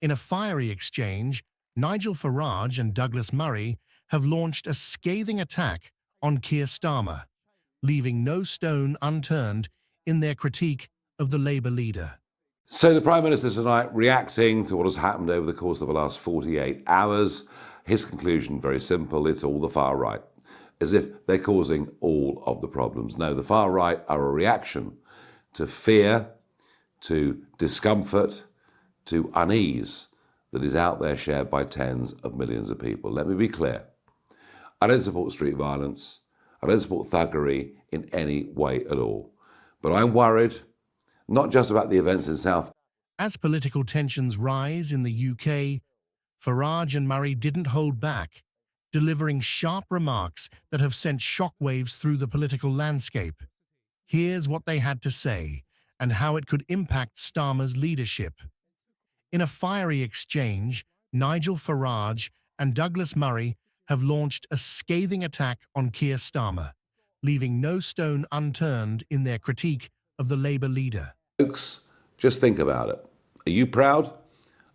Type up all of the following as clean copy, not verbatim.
In a fiery exchange, Nigel Farage and Douglas Murray have launched a scathing attack on Keir Starmer, leaving no stone unturned in their critique of the Labour leader. So the Prime Minister tonight reacting to what has happened over the course of the last 48 hours. His conclusion, very simple, it's all the far right, as if they're causing all of the problems. No, the far right are a reaction to fear, to discomfort, to unease that is out there shared by tens of millions of people. Let me be clear. I don't support street violence. I don't support thuggery in any way at all. But I'm worried, not just about the events in South. As political tensions rise in the UK, Farage and Murray didn't hold back, delivering sharp remarks that have sent shockwaves through the political landscape. Here's what they had to say and how it could impact Starmer's leadership. In a fiery exchange, Nigel Farage and Douglas Murray have launched a scathing attack on Keir Starmer, leaving no stone unturned in their critique of the Labour leader. Folks, just think about it. Are you proud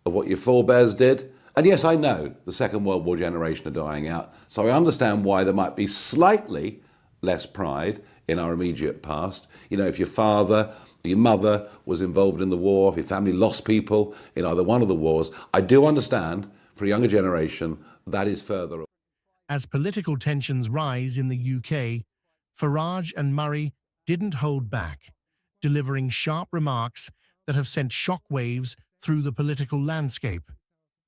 of what your forebears did? And yes, I know the Second World War generation are dying out, so I understand why there might be slightly less pride in our immediate past. You know, if your father or your mother was involved in the war, if your family lost people in either one of the wars, I do understand for a younger generation that is further. As political tensions rise in the UK, Farage and Murray didn't hold back, delivering sharp remarks that have sent shockwaves through the political landscape.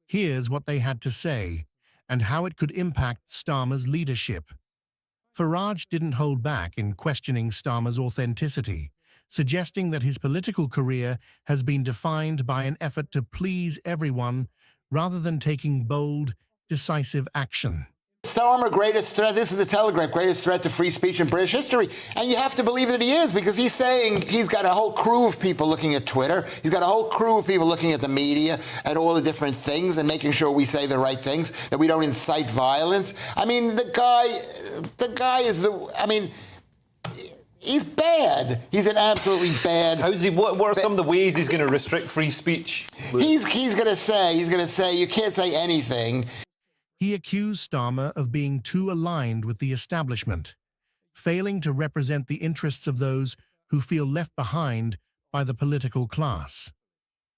Here's what they had to say and how it could impact Starmer's leadership. Farage didn't hold back in questioning Starmer's authenticity, suggesting that his political career has been defined by an effort to please everyone rather than taking bold, decisive action. Starmer, greatest threat, this is the Telegraph, greatest threat to free speech in British history. And you have to believe that he is, because he's saying he's got a whole crew of people looking at Twitter. He's got a whole crew of people looking at the media and all the different things and making sure we say the right things, that we don't incite violence. I mean, the guy is he's bad. He's an absolutely bad. How's he? What are some of the ways he's going to restrict free speech? He's going to say you can't say anything. He accused Starmer of being too aligned with the establishment, failing to represent the interests of those who feel left behind by the political class.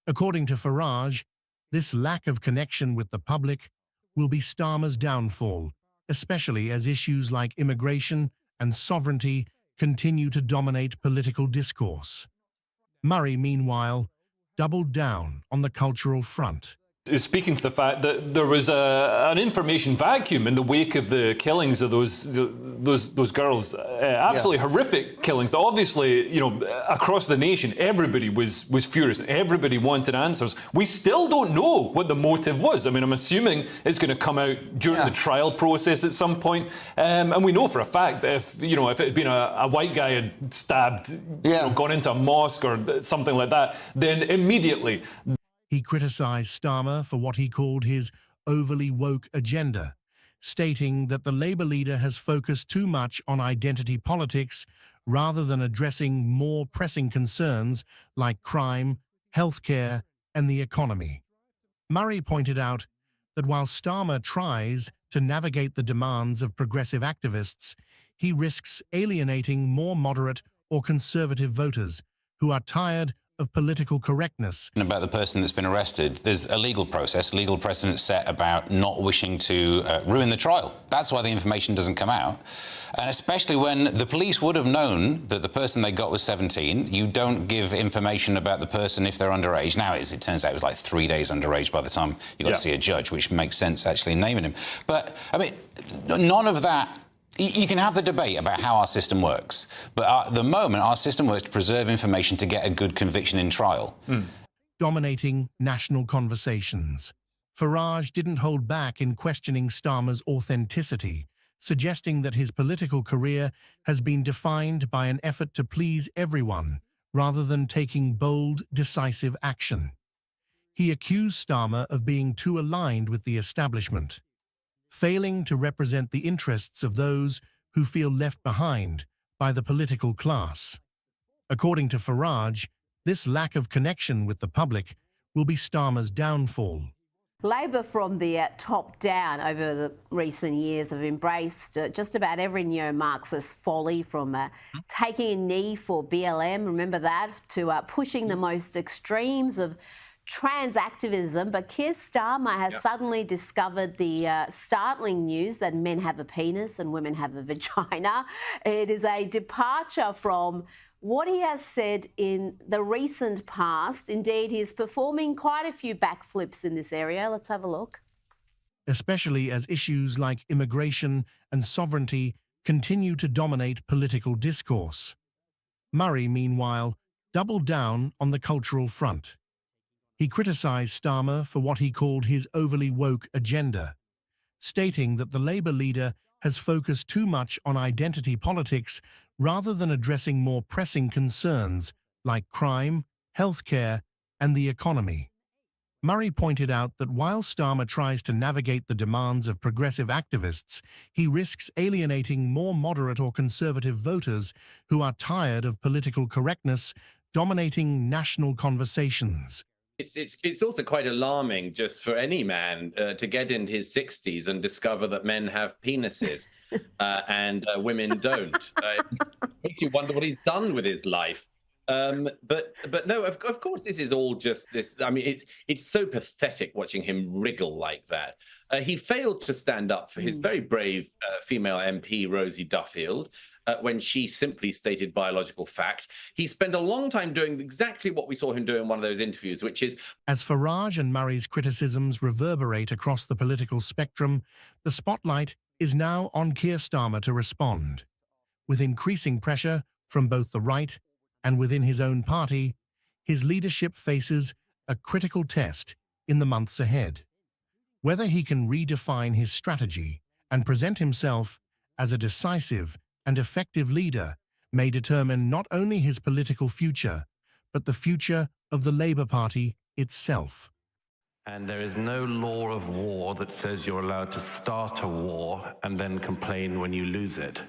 According to Farage, this lack of connection with the public will be Starmer's downfall, especially as issues like immigration and sovereignty continue to dominate political discourse. Murray, meanwhile, doubled down on the cultural front. Is speaking to the fact that there was an information vacuum in the wake of the killings of those girls, absolutely horrific killings. That obviously, you know, across the nation, everybody was furious. Everybody wanted answers. We still don't know what the motive was. I mean, I'm assuming it's going to come out during the trial process at some point. And we know for a fact that if it had been a white guy had stabbed, gone into a mosque or something like that, then immediately. He criticized Starmer for what he called his overly woke agenda, stating that the Labour leader has focused too much on identity politics rather than addressing more pressing concerns like crime, healthcare, and the economy. Murray pointed out that while Starmer tries to navigate the demands of progressive activists, he risks alienating more moderate or conservative voters who are tired of political correctness. About the person that's been arrested, there's a legal process, legal precedent set about not wishing to ruin the trial. That's why the information doesn't come out. And especially when the police would have known that the person they got was 17, you don't give information about the person if they're underage. Now, it turns out it was like 3 days underage by the time you got to see a judge, which makes sense actually naming him. But, I mean, none of that. You can have the debate about how our system works, but at the moment, our system works to preserve information to get a good conviction in trial. Dominating national conversations. Farage didn't hold back in questioning Starmer's authenticity, suggesting that his political career has been defined by an effort to please everyone rather than taking bold, decisive action. He accused Starmer of being too aligned with the establishment, failing to represent the interests of those who feel left behind by the political class. According to Farage, this lack of connection with the public will be Starmer's downfall. Labor from the top down over the recent years have embraced just about every neo-Marxist folly, from taking a knee for BLM, remember that, to pushing the most extremes of trans activism. But Keir Starmer has suddenly discovered the startling news that men have a penis and women have a vagina. It is a departure from what he has said in the recent past. Indeed, he is performing quite a few backflips in this area. Let's have a look. Especially as issues like immigration and sovereignty continue to dominate political discourse. Murray, meanwhile, doubled down on the cultural front. He criticised Starmer for what he called his overly woke agenda, stating that the Labour leader has focused too much on identity politics rather than addressing more pressing concerns like crime, healthcare, and the economy. Murray pointed out that while Starmer tries to navigate the demands of progressive activists, he risks alienating more moderate or conservative voters who are tired of political correctness dominating national conversations. It's also quite alarming just for any man to get into his 60s and discover that men have penises and women don't. It makes you wonder what he's done with his life. But no, of course, this is all just this. I mean, it's so pathetic watching him wriggle like that. He failed to stand up for his very brave female MP, Rosie Duffield, when she simply stated biological fact. He spent a long time doing exactly what we saw him do in one of those interviews, which is... As Farage and Murray's criticisms reverberate across the political spectrum, the spotlight is now on Keir Starmer to respond. With increasing pressure from both the right and within his own party, his leadership faces a critical test in the months ahead. Whether he can redefine his strategy and present himself as a decisive and effective leader may determine not only his political future, but the future of the Labour Party itself. And there is no law of war that says you're allowed to start a war and then complain when you lose it.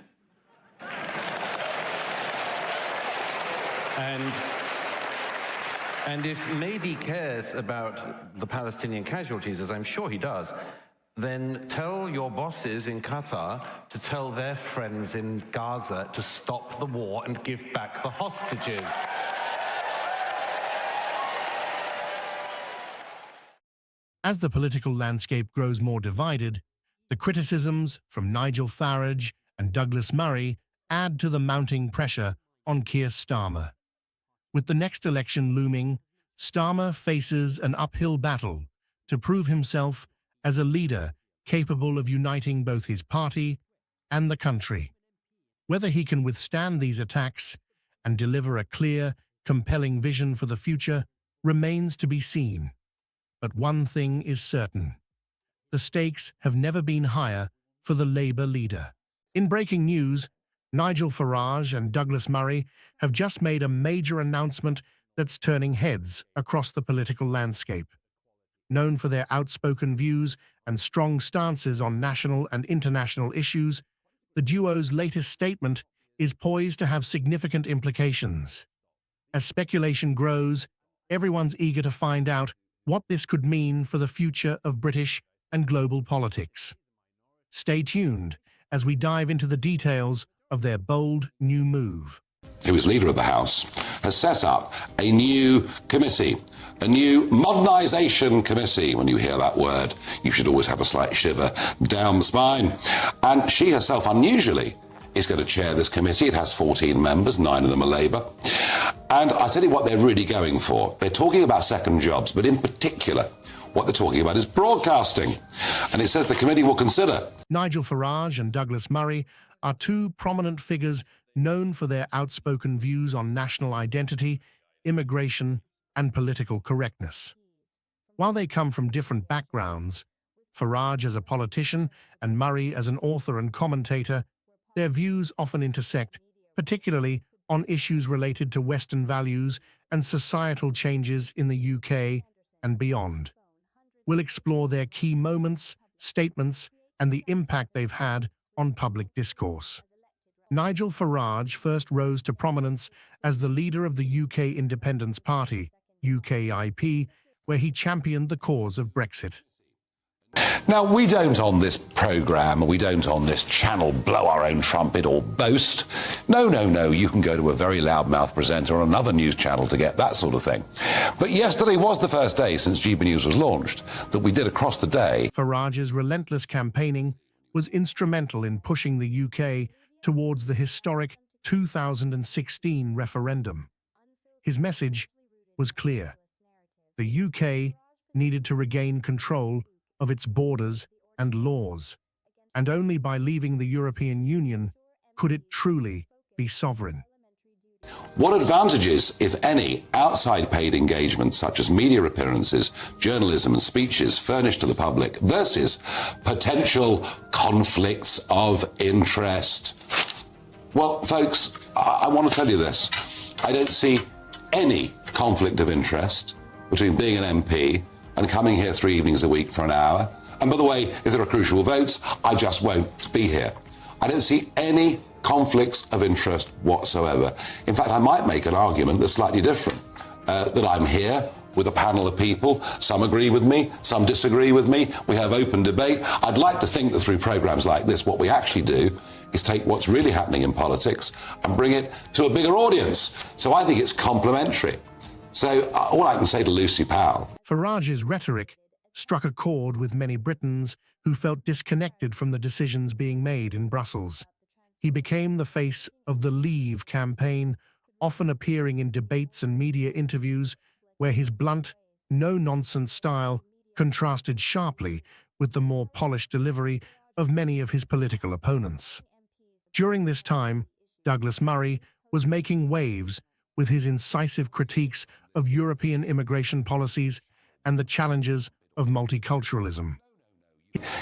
And if Mahdi cares about the Palestinian casualties, as I'm sure he does, then tell your bosses in Qatar to tell their friends in Gaza to stop the war and give back the hostages. As the political landscape grows more divided, the criticisms from Nigel Farage and Douglas Murray add to the mounting pressure on Keir Starmer. With the next election looming, Starmer faces an uphill battle to prove himself as a leader capable of uniting both his party and the country. Whether he can withstand these attacks and deliver a clear, compelling vision for the future remains to be seen. But one thing is certain: the stakes have never been higher for the Labour leader. In breaking news, Nigel Farage and Douglas Murray have just made a major announcement that's turning heads across the political landscape. Known for their outspoken views and strong stances on national and international issues, the duo's latest statement is poised to have significant implications. As speculation grows, everyone's eager to find out what this could mean for the future of British and global politics. Stay tuned as we dive into the details of their bold new move. Who is leader of the House, has set up a new committee, a new modernisation committee. When you hear that word, you should always have a slight shiver down the spine. And she herself, unusually, is going to chair this committee. It has 14 members, 9 of them are Labour. And I'll tell you what they're really going for. They're talking about second jobs, but in particular, what they're talking about is broadcasting. And it says the committee will consider. Nigel Farage and Douglas Murray are two prominent figures known for their outspoken views on national identity, immigration, and political correctness. While they come from different backgrounds, Farage as a politician and Murray as an author and commentator, their views often intersect, particularly on issues related to Western values and societal changes in the UK and beyond. We'll explore their key moments, statements, and the impact they've had on public discourse. Nigel Farage first rose to prominence as the leader of the UK Independence Party, UKIP, where he championed the cause of Brexit. Now, we don't on this programme, we don't on this channel blow our own trumpet or boast. No, no, no, you can go to a very loudmouth presenter on another news channel to get that sort of thing. But yesterday was the first day since GB News was launched that we did across the day. Farage's relentless campaigning was instrumental in pushing the UK towards the historic 2016 referendum. His message was clear. The UK needed to regain control of its borders and laws, and only by leaving the European Union could it truly be sovereign. What advantages, if any, outside paid engagements such as media appearances, journalism and speeches furnish to the public versus potential conflicts of interest? Well, folks, I want to tell you this. I don't see any conflict of interest between being an MP and coming here 3 evenings a week for an hour. And by the way, if there are crucial votes, I just won't be here. I don't see any conflicts of interest whatsoever. In fact, I might make an argument that's slightly different, that I'm here with a panel of people. Some agree with me, some disagree with me. We have open debate. I'd like to think that through programs like this, what we actually do is take what's really happening in politics and bring it to a bigger audience. So I think it's complementary. So all I can say to Lucy Powell. Farage's rhetoric struck a chord with many Britons who felt disconnected from the decisions being made in Brussels. He became the face of the Leave campaign, often appearing in debates and media interviews where his blunt, no-nonsense style contrasted sharply with the more polished delivery of many of his political opponents. During this time, Douglas Murray was making waves with his incisive critiques of European immigration policies and the challenges of multiculturalism.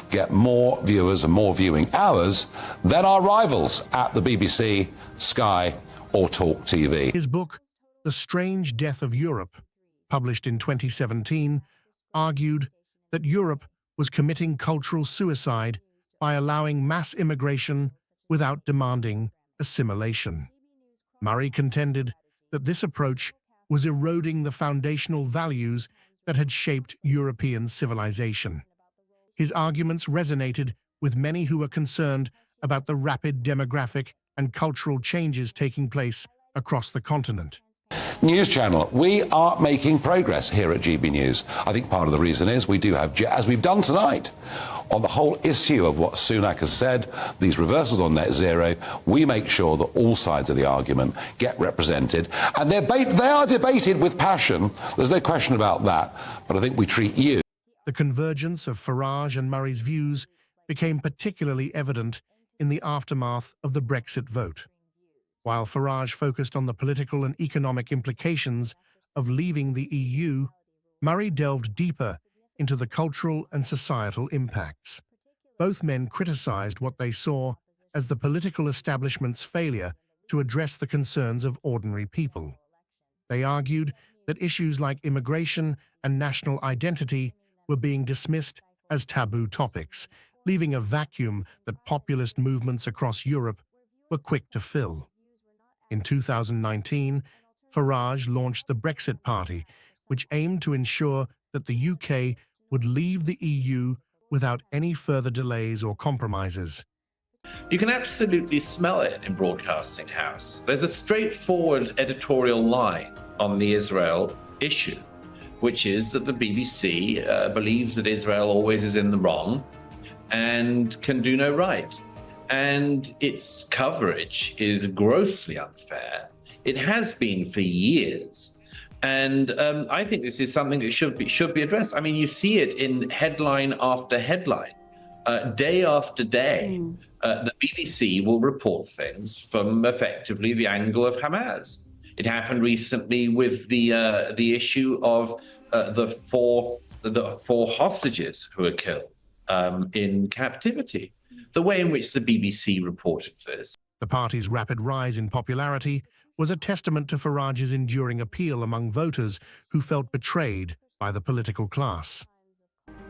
Get more viewers and more viewing hours than our rivals at the BBC, Sky or Talk TV. His book, The Strange Death of Europe, published in 2017, argued that Europe was committing cultural suicide by allowing mass immigration without demanding assimilation. Murray contended that this approach was eroding the foundational values that had shaped European civilization. His arguments resonated with many who were concerned about the rapid demographic and cultural changes taking place across the continent. News channel, we are making progress here at GB News. I think part of the reason is we do have, as we've done tonight, on the whole issue of what Sunak has said, these reversals on net zero, we make sure that all sides of the argument get represented. And they are debated with passion. There's no question about that. But I think we treat you. The convergence of Farage and Murray's views became particularly evident in the aftermath of the Brexit vote. While Farage focused on the political and economic implications of leaving the EU, Murray delved deeper into the cultural and societal impacts. Both men criticized what they saw as the political establishment's failure to address the concerns of ordinary people. They argued that issues like immigration and national identity were being dismissed as taboo topics, leaving a vacuum that populist movements across Europe were quick to fill. In 2019, Farage launched the Brexit Party, which aimed to ensure that the UK would leave the EU without any further delays or compromises. You can absolutely smell it in Broadcasting House. There's a straightforward editorial line on the Israel issue, which is that the BBC believes that Israel always is in the wrong and can do no right. And its coverage is grossly unfair. It has been for years. And I think this is something that should be addressed. I mean, you see it in headline after headline, day after day. The BBC will report things from effectively the angle of Hamas. It happened recently with the issue of the four hostages who were killed in captivity. The way in which the BBC reported this. The party's rapid rise in popularity was a testament to Farage's enduring appeal among voters who felt betrayed by the political class.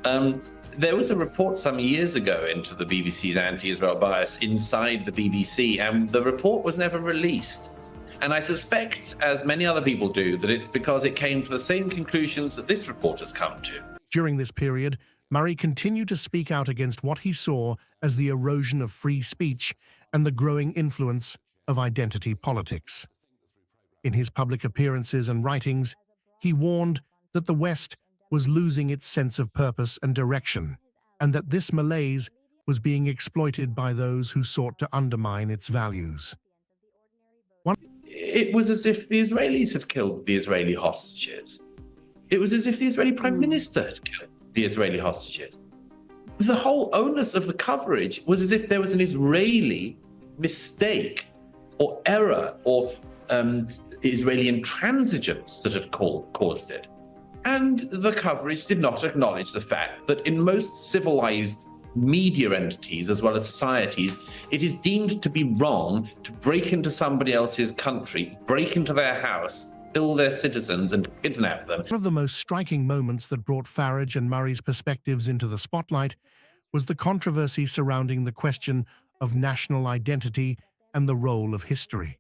There was a report some years ago into the BBC's anti-Israel bias inside the BBC, and the report was never released. And I suspect, as many other people do, that it's because it came to the same conclusions that this report has come to. During this period, Murray continued to speak out against what he saw as the erosion of free speech and the growing influence of identity politics. In his public appearances and writings, he warned that the West was losing its sense of purpose and direction, and that this malaise was being exploited by those who sought to undermine its values. It was as if the Israelis had killed the Israeli hostages. It was as if the Israeli Prime Minister had killed the Israeli hostages. The whole onus of the coverage was as if there was an Israeli mistake or error or Israeli intransigence that had caused it. And the coverage did not acknowledge the fact that in most civilized media entities as well as societies, it is deemed to be wrong to break into somebody else's country, break into their house, kill their citizens and kidnap them. One of the most striking moments that brought Farage and Murray's perspectives into the spotlight was the controversy surrounding the question of national identity and the role of history.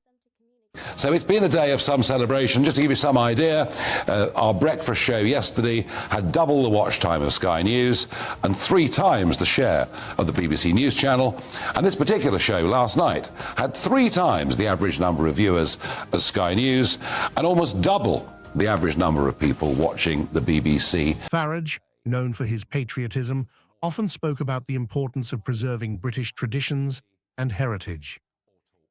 So it's been a day of some celebration. Just to give you some idea, our breakfast show yesterday had double the watch time of Sky News and 3 times the share of the BBC News Channel. And this particular show last night had 3 times the average number of viewers as Sky News and almost double the average number of people watching the BBC. Farage, known for his patriotism, often spoke about the importance of preserving British traditions and heritage.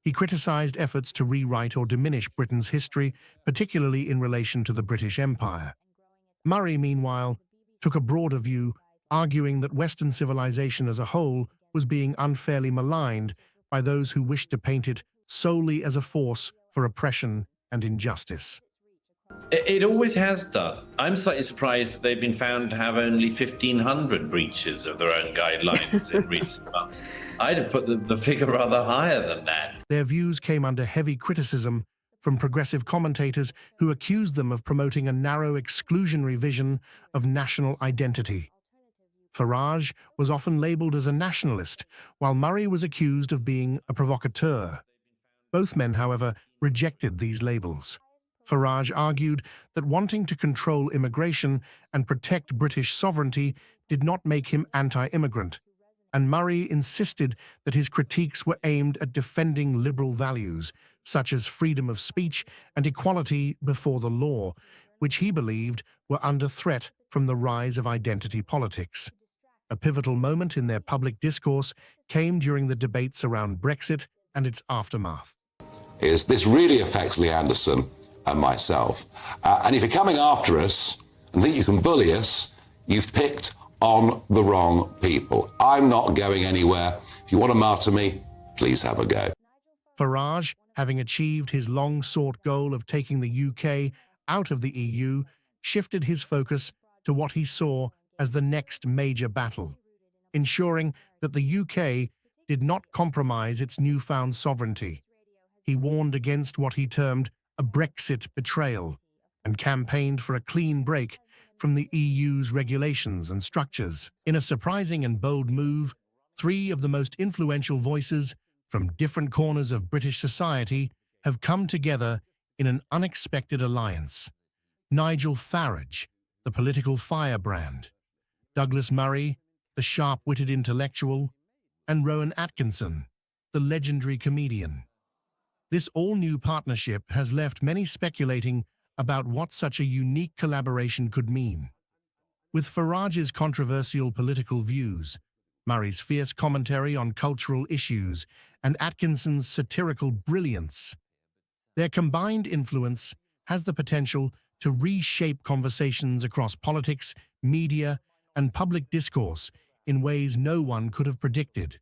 He criticised efforts to rewrite or diminish Britain's history, particularly in relation to the British Empire. Murray, meanwhile, took a broader view, arguing that Western civilization as a whole was being unfairly maligned by those who wished to paint it solely as a force for oppression and injustice. It always has done. I'm slightly surprised that they've been found to have only 1,500 breaches of their own guidelines in recent months. I'd have put the figure rather higher than that. Their views came under heavy criticism from progressive commentators who accused them of promoting a narrow exclusionary vision of national identity. Farage was often labelled as a nationalist, while Murray was accused of being a provocateur. Both men, however, rejected these labels. Farage argued that wanting to control immigration and protect British sovereignty did not make him anti-immigrant, and Murray insisted that his critiques were aimed at defending liberal values, such as freedom of speech and equality before the law, which he believed were under threat from the rise of identity politics. A pivotal moment in their public discourse came during the debates around Brexit and its aftermath. This really affects Lee Anderson and myself. And if you're coming after us and think you can bully us, you've picked on the wrong people. I'm not going anywhere. If you want to martyr me, please have a go. Farage, having achieved his long-sought goal of taking the UK out of the EU, shifted his focus to what he saw as the next major battle, ensuring that the UK did not compromise its newfound sovereignty. He warned against what he termed a Brexit betrayal and campaigned for a clean break from the EU's regulations and structures. In a surprising and bold move, 3 of the most influential voices from different corners of British society have come together in an unexpected alliance. Nigel Farage, the political firebrand, Douglas Murray, the sharp-witted intellectual, and Rowan Atkinson, the legendary comedian. This all-new partnership has left many speculating about what such a unique collaboration could mean. With Farage's controversial political views, Murray's fierce commentary on cultural issues, and Atkinson's satirical brilliance, their combined influence has the potential to reshape conversations across politics, media, and public discourse in ways no one could have predicted.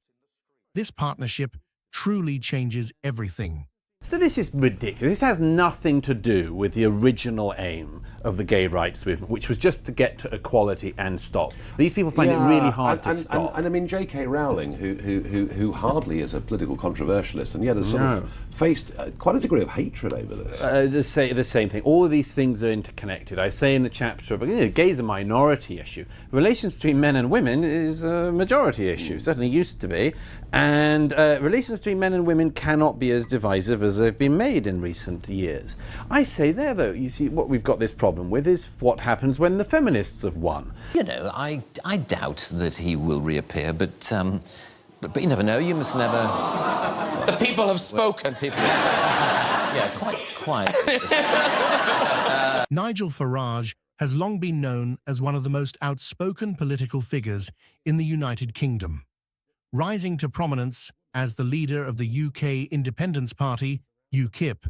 This partnership truly changes everything. So this is ridiculous. This has nothing to do with the original aim of the gay rights movement, which was just to get to equality and stop. These people find it really hard to stop. And I mean, J.K. Rowling, who hardly is a political controversialist, and yet has sort of faced quite a degree of hatred over this. The same thing. All of these things are interconnected. I say in the chapter, gay is a minority issue. Relations between men and women is a majority issue. Certainly used to be. And relations between men and women cannot be as divisive as as they've been made in recent years. I say there, though, you see, what we've got this problem with is what happens when the feminists have won. You know, I doubt that he will reappear, but you never know. You must never... The people have spoken. People yeah, quite. Nigel Farage has long been known as one of the most outspoken political figures in the United Kingdom, rising to prominence as the leader of the UK Independence Party, UKIP.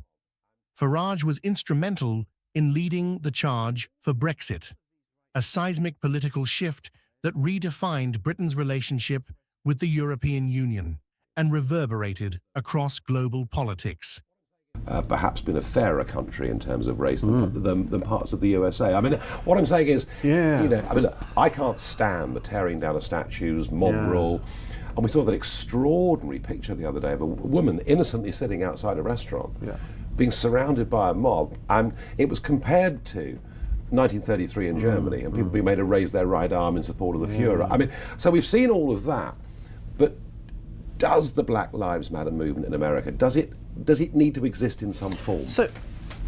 Farage was instrumental in leading the charge for Brexit, a seismic political shift that redefined Britain's relationship with the European Union and reverberated across global politics. Perhaps been a fairer country in terms of race than parts of the USA. I mean, what I'm saying is, you know, I mean, look, I can't stand the tearing down of statues, mob rule. And we saw that extraordinary picture the other day of a woman innocently sitting outside a restaurant, being surrounded by a mob. And it was compared to 1933 in Germany, and people being made to raise their right arm in support of the Führer. I mean, so we've seen all of that. But does the Black Lives Matter movement in America, does it need to exist in some form? So,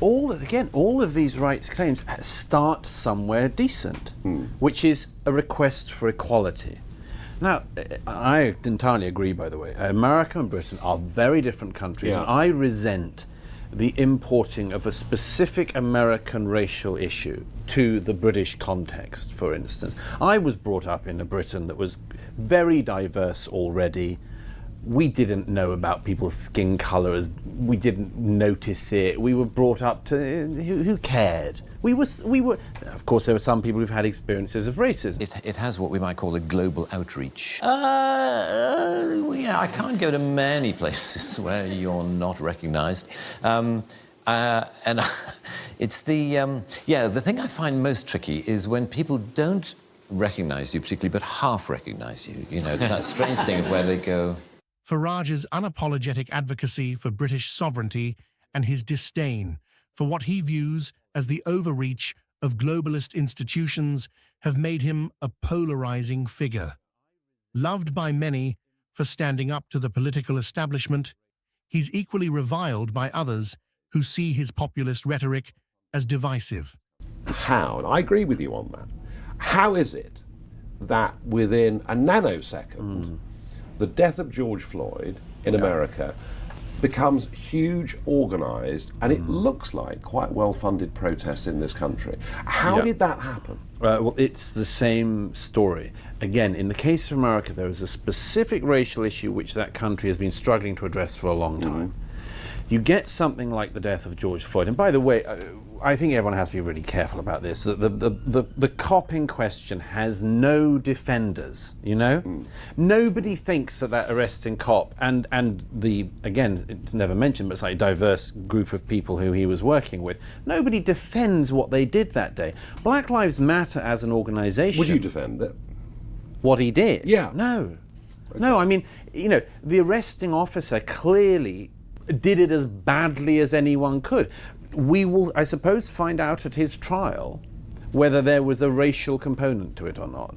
all of these rights claims start somewhere decent, which is a request for equality. Now, I entirely agree, by the way. America and Britain are very different countries, and I resent the importing of a specific American racial issue to the British context, for instance. I was brought up in a Britain that was very diverse already. We didn't know about people's skin colours. We didn't notice it. We were brought up to who cared. We were. Of course, there were some people who've had experiences of racism. It has what we might call a global outreach. Yeah, I can't go to many places where you're not recognised. And it's the thing I find most tricky is when people don't recognise you particularly, but half recognise you. You know, it's that strange thing of where they go. Farage's unapologetic advocacy for British sovereignty and his disdain for what he views as the overreach of globalist institutions have made him a polarizing figure. Loved by many for standing up to the political establishment, he's equally reviled by others who see his populist rhetoric as divisive. How, and I agree with you on that, how is it that within a nanosecond, the death of George Floyd in America becomes huge, organised, and it looks like quite well-funded protests in this country? How did that happen? Well, it's the same story. Again, in the case of America, there is a specific racial issue which that country has been struggling to address for a long time. You get something like the death of George Floyd, and by the way, I think everyone has to be really careful about this. The cop in question has no defenders, you know? Nobody thinks that arresting cop and again, it's never mentioned, but it's like a diverse group of people who he was working with. Nobody defends what they did that day. Black Lives Matter as an organisation... Would you defend it? What he did? Yeah. No. Okay. No, I mean, you know, the arresting officer clearly did it as badly as anyone could. We will, I suppose, find out at his trial whether there was a racial component to it or not.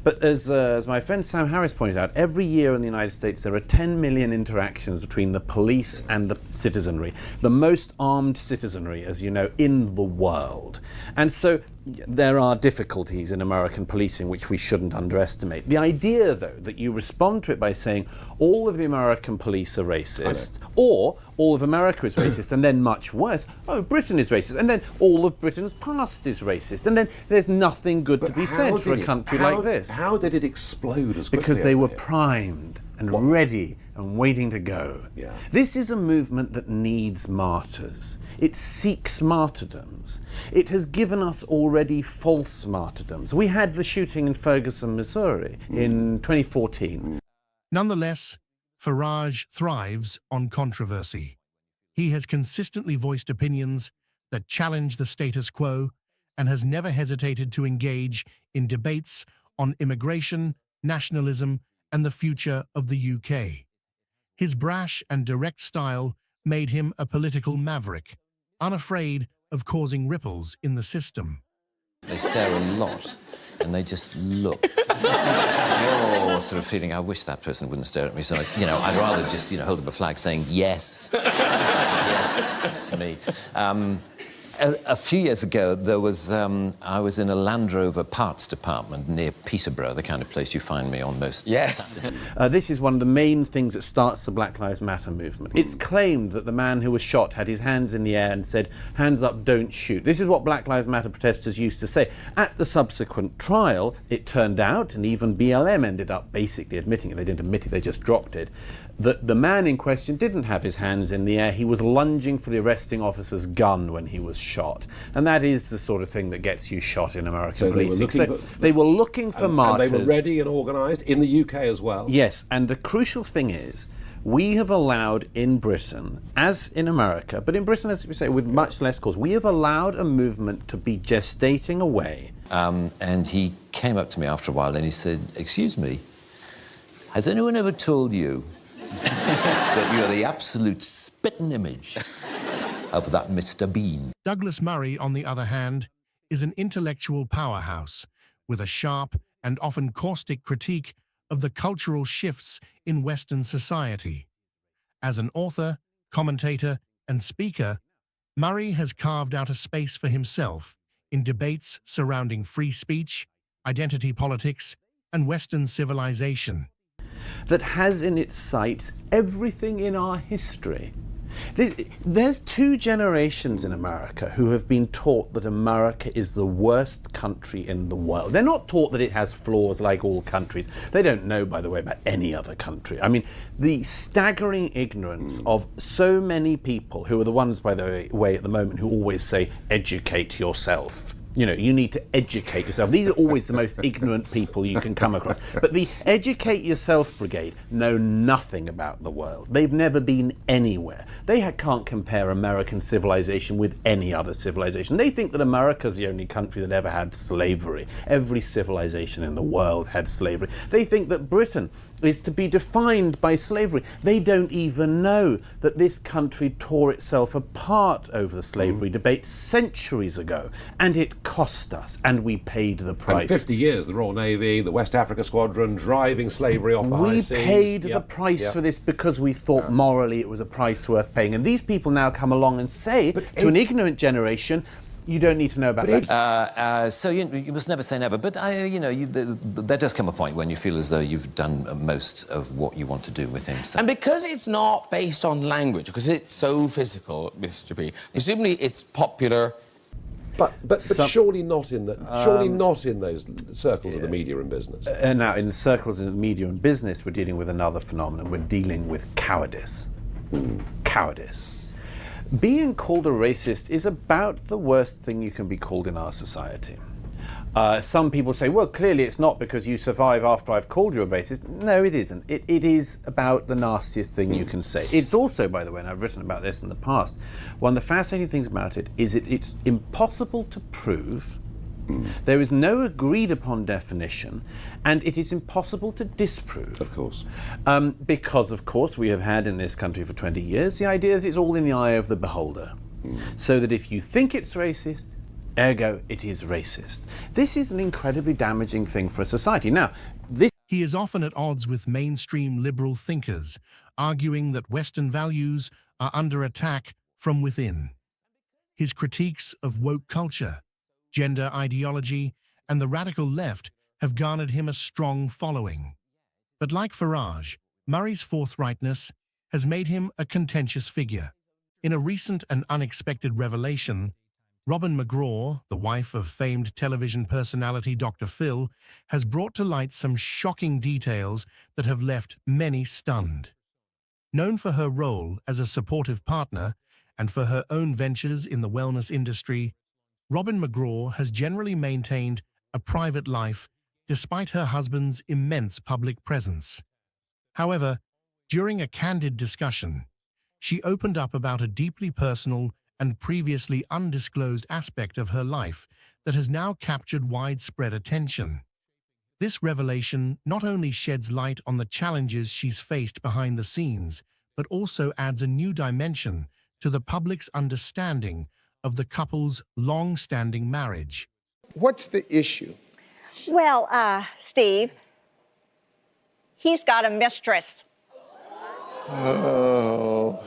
But as my friend Sam Harris pointed out, every year in the United States there are 10 million interactions between the police and the citizenry, the most armed citizenry, as you know, in the world. And so there are difficulties in American policing which we shouldn't underestimate. The idea, though, that you respond to it by saying all of the American police are racist, or all of America is racist, and then much worse, oh, Britain is racist, and then all of Britain's past is racist, and then there's nothing good to be said for a country like this. How did it explode as quickly? Because they were primed and ready and waiting to go. This is a movement that needs martyrs. It seeks martyrdoms. It has given us already false martyrdoms. We had the shooting in Ferguson, Missouri in 2014. Nonetheless, Farage thrives on controversy. He has consistently voiced opinions that challenge the status quo and has never hesitated to engage in debates on immigration, nationalism, and the future of the UK. His brash and direct style made him a political maverick, unafraid of causing ripples in the system. They stare a lot and they just look. You're sort of feeling, I wish that person wouldn't stare at me, so, I'd rather just, hold up a flag saying, yes, yes, it's me. A few years ago, there was, I was in a Land Rover parts department near Peterborough, the kind of place you find me on most... Yes. This is one of the main things that starts the Black Lives Matter movement. It's claimed that the man who was shot had his hands in the air and said, hands up, don't shoot. This is what Black Lives Matter protesters used to say. At the subsequent trial, it turned out, and even BLM ended up basically admitting it, they didn't admit it, they just dropped it, that the man in question didn't have his hands in the air. He was lunging for the arresting officer's gun when he was shot. And that is the sort of thing that gets you shot in American policing. They were looking for martyrs. And they were ready and organised in the UK as well. Yes, and the crucial thing is, we have allowed in Britain, as in America, but in Britain, as we say, with much less cause, we have allowed a movement to be gestating away. And he came up to me after a while and he said, excuse me, has anyone ever told you that you're the absolute spitting image of that Mr. Bean? Douglas Murray, on the other hand, is an intellectual powerhouse with a sharp and often caustic critique of the cultural shifts in Western society. As an author, commentator, and speaker, Murray has carved out a space for himself in debates surrounding free speech, identity politics, and Western civilization. That has in its sights everything in our history. There's two generations in America who have been taught that America is the worst country in the world. They're not taught that it has flaws like all countries. They don't know, by the way, about any other country. I mean, the staggering ignorance of so many people who are the ones, by the way, at the moment, who always say, educate yourself. You need to educate yourself. These are always the most ignorant people you can come across. But the educate yourself brigade know nothing about the world. They've never been anywhere. They can't compare American civilization with any other civilization. They think that America's the only country that ever had slavery. Every civilization in the world had slavery. They think that Britain is to be defined by slavery. They don't even know that this country tore itself apart over the slavery debate centuries ago, and it cost us, and we paid the price. And 50 years, the Royal Navy, the West Africa Squadron, driving slavery off the high seas. We paid the price for this because we thought morally it was a price worth paying. And these people now come along and say to an ignorant generation, you don't need to know about that. So you must never say never, but there does come a point when you feel as though you've done most of what you want to do with him. So. And because it's not based on language, because it's so physical, Mr. B, presumably it's popular. But surely not in those circles of the media and business. Now, in the circles of the media and business, we're dealing with another phenomenon. We're dealing with cowardice. Cowardice. Being called a racist is about the worst thing you can be called in our society. Some people say, well, clearly it's not because you survive after I've called you a racist. No, it isn't. It is about the nastiest thing you can say. It's also, by the way, and I've written about this in the past, one of the fascinating things about it is it's impossible to prove. There is no agreed upon definition, and it is impossible to disprove. Of course. Because, of course, we have had in this country for 20 years the idea that it's all in the eye of the beholder. So that if you think it's racist, ergo, it is racist. This is an incredibly damaging thing for a society. Now, he is often at odds with mainstream liberal thinkers, arguing that Western values are under attack from within. His critiques of woke culture, gender ideology, and the radical left have garnered him a strong following. But like Farage, Murray's forthrightness has made him a contentious figure. In a recent and unexpected revelation, Robin McGraw, the wife of famed television personality Dr. Phil, has brought to light some shocking details that have left many stunned. Known for her role as a supportive partner and for her own ventures in the wellness industry, Robin McGraw has generally maintained a private life despite her husband's immense public presence. However, during a candid discussion, she opened up about a deeply personal and previously undisclosed aspect of her life that has now captured widespread attention. This revelation not only sheds light on the challenges she's faced behind the scenes, but also adds a new dimension to the public's understanding of the couple's long-standing marriage. What's the issue? Well, Steve, he's got a mistress. Oh.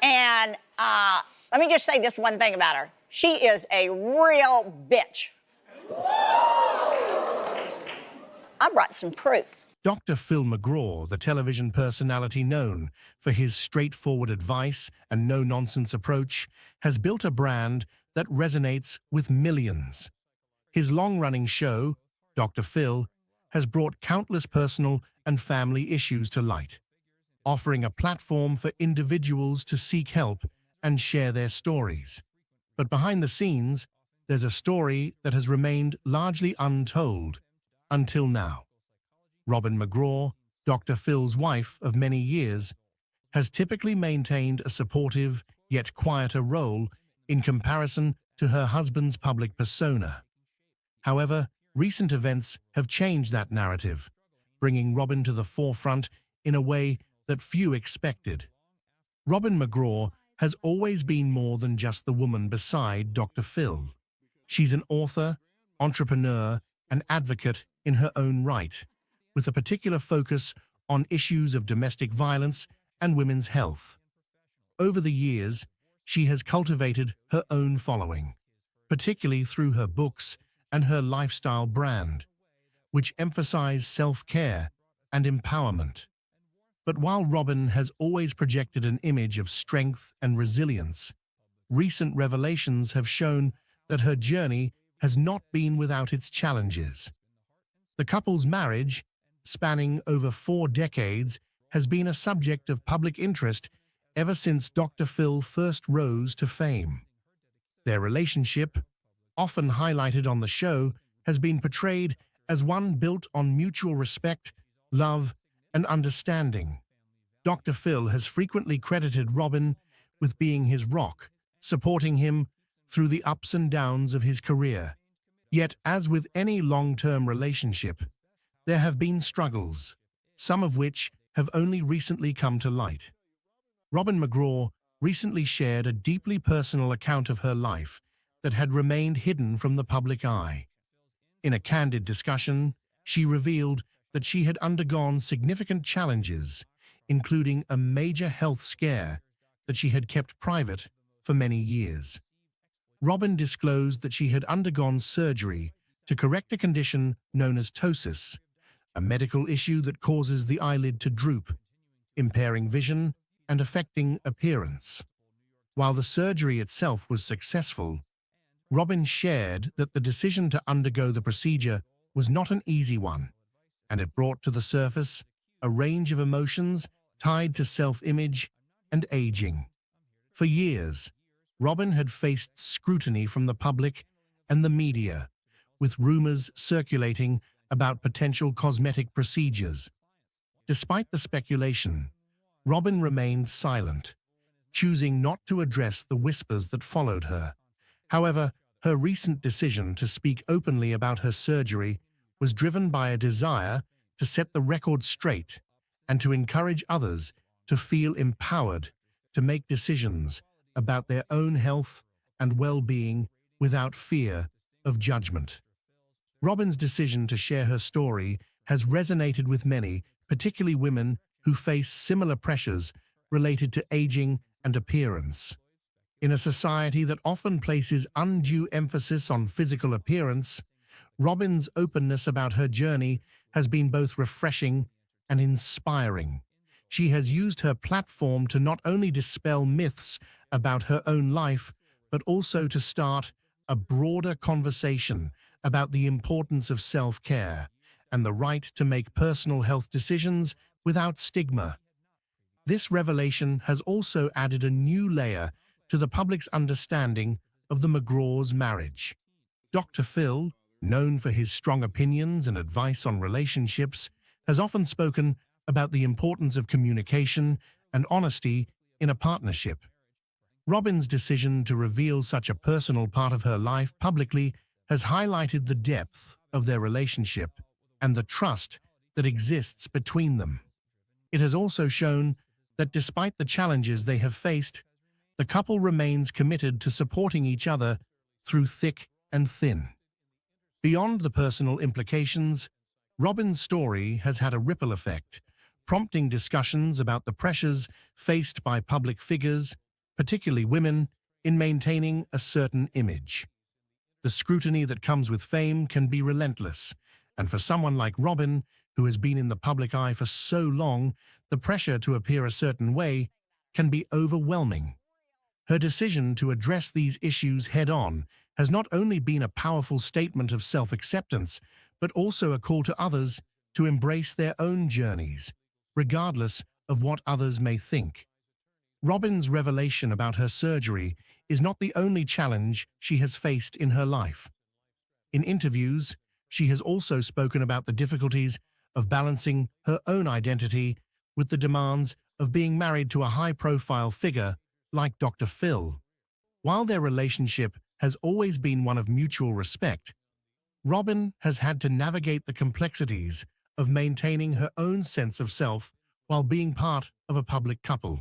And let me just say this one thing about her. She is a real bitch. I brought some proof. Dr. Phil McGraw, the television personality known for his straightforward advice and no-nonsense approach, has built a brand that resonates with millions. His long-running show, Dr. Phil, has brought countless personal and family issues to light, offering a platform for individuals to seek help and share their stories. But behind the scenes, there's a story that has remained largely untold until now. Robin McGraw, Dr. Phil's wife of many years, has typically maintained a supportive yet quieter role in comparison to her husband's public persona. However, recent events have changed that narrative, bringing Robin to the forefront in a way that few expected. Robin McGraw has always been more than just the woman beside Dr. Phil. She's an author, entrepreneur, and advocate in her own right, with a particular focus on issues of domestic violence and women's health. Over the years, she has cultivated her own following, particularly through her books and her lifestyle brand, which emphasize self-care and empowerment. But while Robin has always projected an image of strength and resilience, recent revelations have shown that her journey has not been without its challenges. The couple's marriage, spanning over 4 decades, has been a subject of public interest ever since Dr. Phil first rose to fame. Their relationship, often highlighted on the show, has been portrayed as one built on mutual respect, love, and understanding. Dr. Phil has frequently credited Robin with being his rock, supporting him through the ups and downs of his career. Yet, as with any long-term relationship, there have been struggles, some of which have only recently come to light. Robin McGraw recently shared a deeply personal account of her life that had remained hidden from the public eye. In a candid discussion, she revealed that she had undergone significant challenges, including a major health scare that she had kept private for many years. Robin disclosed that she had undergone surgery to correct a condition known as ptosis, a medical issue that causes the eyelid to droop, impairing vision and affecting appearance. While the surgery itself was successful, Robin shared that the decision to undergo the procedure was not an easy one, and it brought to the surface a range of emotions tied to self-image and aging. For years, Robin had faced scrutiny from the public and the media, with rumors circulating about potential cosmetic procedures. Despite the speculation, Robin remained silent, choosing not to address the whispers that followed her. However, her recent decision to speak openly about her surgery was driven by a desire to set the record straight and to encourage others to feel empowered to make decisions about their own health and well-being without fear of judgment. Robin's decision to share her story has resonated with many, particularly women who face similar pressures related to aging and appearance. In a society that often places undue emphasis on physical appearance, Robin's openness about her journey has been both refreshing and inspiring. She has used her platform to not only dispel myths about her own life, but also to start a broader conversation about the importance of self-care and the right to make personal health decisions without stigma. This revelation has also added a new layer to the public's understanding of the McGraw's marriage. Dr. Phil, known for his strong opinions and advice on relationships, has often spoken about the importance of communication and honesty in a partnership. Robin's decision to reveal such a personal part of her life publicly has highlighted the depth of their relationship and the trust that exists between them. It has also shown that despite the challenges they have faced, the couple remains committed to supporting each other through thick and thin. Beyond the personal implications, Robin's story has had a ripple effect, prompting discussions about the pressures faced by public figures, particularly women, in maintaining a certain image. The scrutiny that comes with fame can be relentless, and for someone like Robin, who has been in the public eye for so long, the pressure to appear a certain way can be overwhelming. Her decision to address these issues head-on has not only been a powerful statement of self-acceptance, but also a call to others to embrace their own journeys, regardless of what others may think. Robin's revelation about her surgery is not the only challenge she has faced in her life. In interviews, she has also spoken about the difficulties of balancing her own identity with the demands of being married to a high-profile figure like Dr. Phil. While their relationship has always been one of mutual respect, Robin has had to navigate the complexities of maintaining her own sense of self while being part of a public couple.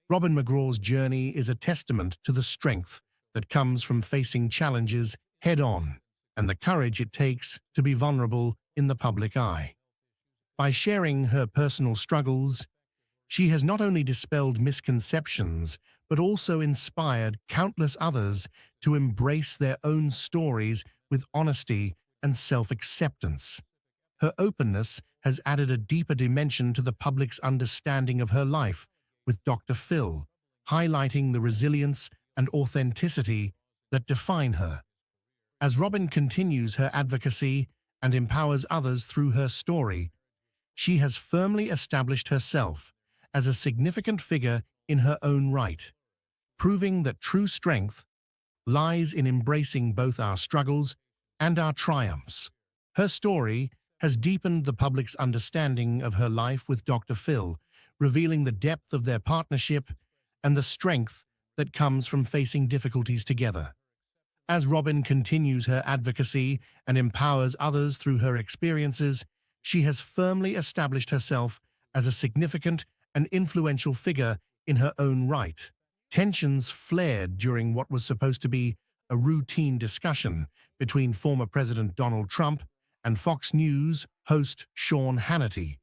Robin McGraw's journey is a testament to the strength that comes from facing challenges head-on and the courage it takes to be vulnerable in the public eye. By sharing her personal struggles, she has not only dispelled misconceptions, but also inspired countless others to embrace their own stories with honesty and self-acceptance. Her openness has added a deeper dimension to the public's understanding of her life with Dr. Phil, highlighting the resilience and authenticity that define her. As Robin continues her advocacy and empowers others through her story, she has firmly established herself as a significant figure in her own right, proving that true strength lies in embracing both our struggles and our triumphs. Her story has deepened the public's understanding of her life with Dr. Phil, revealing the depth of their partnership and the strength that comes from facing difficulties together. As Robin continues her advocacy and empowers others through her experiences, she has firmly established herself as a significant and influential figure in her own right. Tensions flared during what was supposed to be a routine discussion between former President Donald Trump and Fox News host Sean Hannity.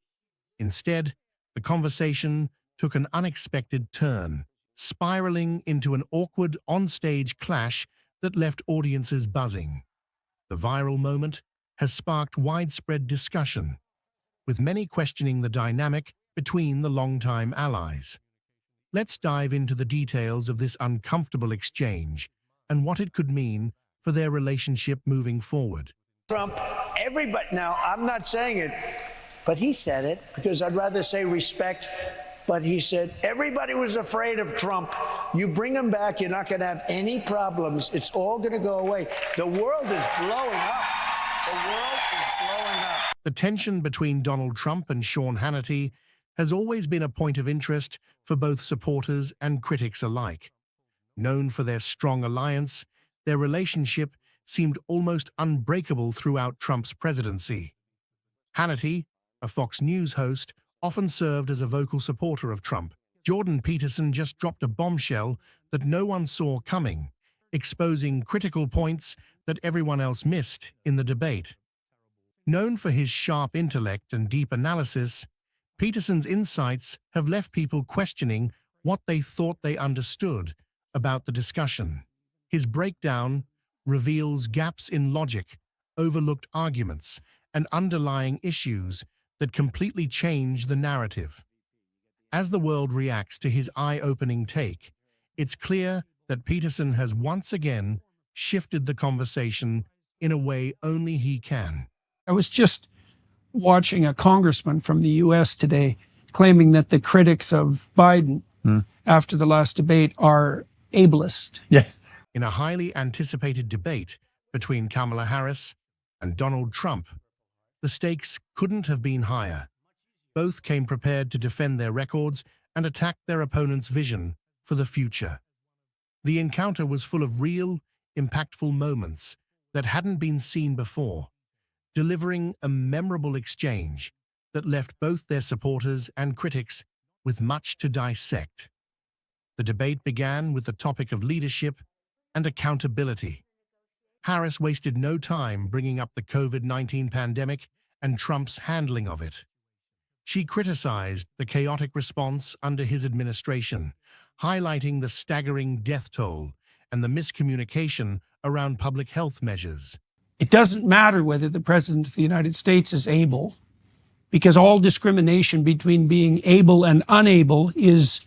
Instead, the conversation took an unexpected turn, spiraling into an awkward on-stage clash that left audiences buzzing. The viral moment has sparked widespread discussion, with many questioning the dynamic between the longtime allies. Let's dive into the details of this uncomfortable exchange and what it could mean for their relationship moving forward. Trump, everybody, now I'm not saying it, but he said it because I'd rather say respect, but he said everybody was afraid of Trump. You bring him back, you're not going to have any problems. It's all going to go away. The world is blowing up. The world is blowing up. The tension between Donald Trump and Sean Hannity has always been a point of interest for both supporters and critics alike. Known for their strong alliance, their relationship seemed almost unbreakable throughout Trump's presidency. Hannity, a Fox News host, often served as a vocal supporter of Trump. Jordan Peterson just dropped a bombshell that no one saw coming, exposing critical points that everyone else missed in the debate. Known for his sharp intellect and deep analysis, Peterson's insights have left people questioning what they thought they understood about the discussion. His breakdown reveals gaps in logic, overlooked arguments, and underlying issues that completely change the narrative. As the world reacts to his eye-opening take, it's clear that Peterson has once again shifted the conversation in a way only he can. I was just watching a congressman from the U.S. today claiming that the critics of Biden after the last debate are ableist. Yeah. In a highly anticipated debate between Kamala Harris and Donald Trump, the stakes couldn't have been higher. Both came prepared to defend their records and attack their opponent's vision for the future. The encounter was full of real, impactful moments that hadn't been seen before, delivering a memorable exchange that left both their supporters and critics with much to dissect. The debate began with the topic of leadership and accountability. Harris wasted no time bringing up the COVID-19 pandemic and Trump's handling of it. She criticized the chaotic response under his administration, highlighting the staggering death toll and the miscommunication around public health measures. It doesn't matter whether the President of the United States is able, because all discrimination between being able and unable is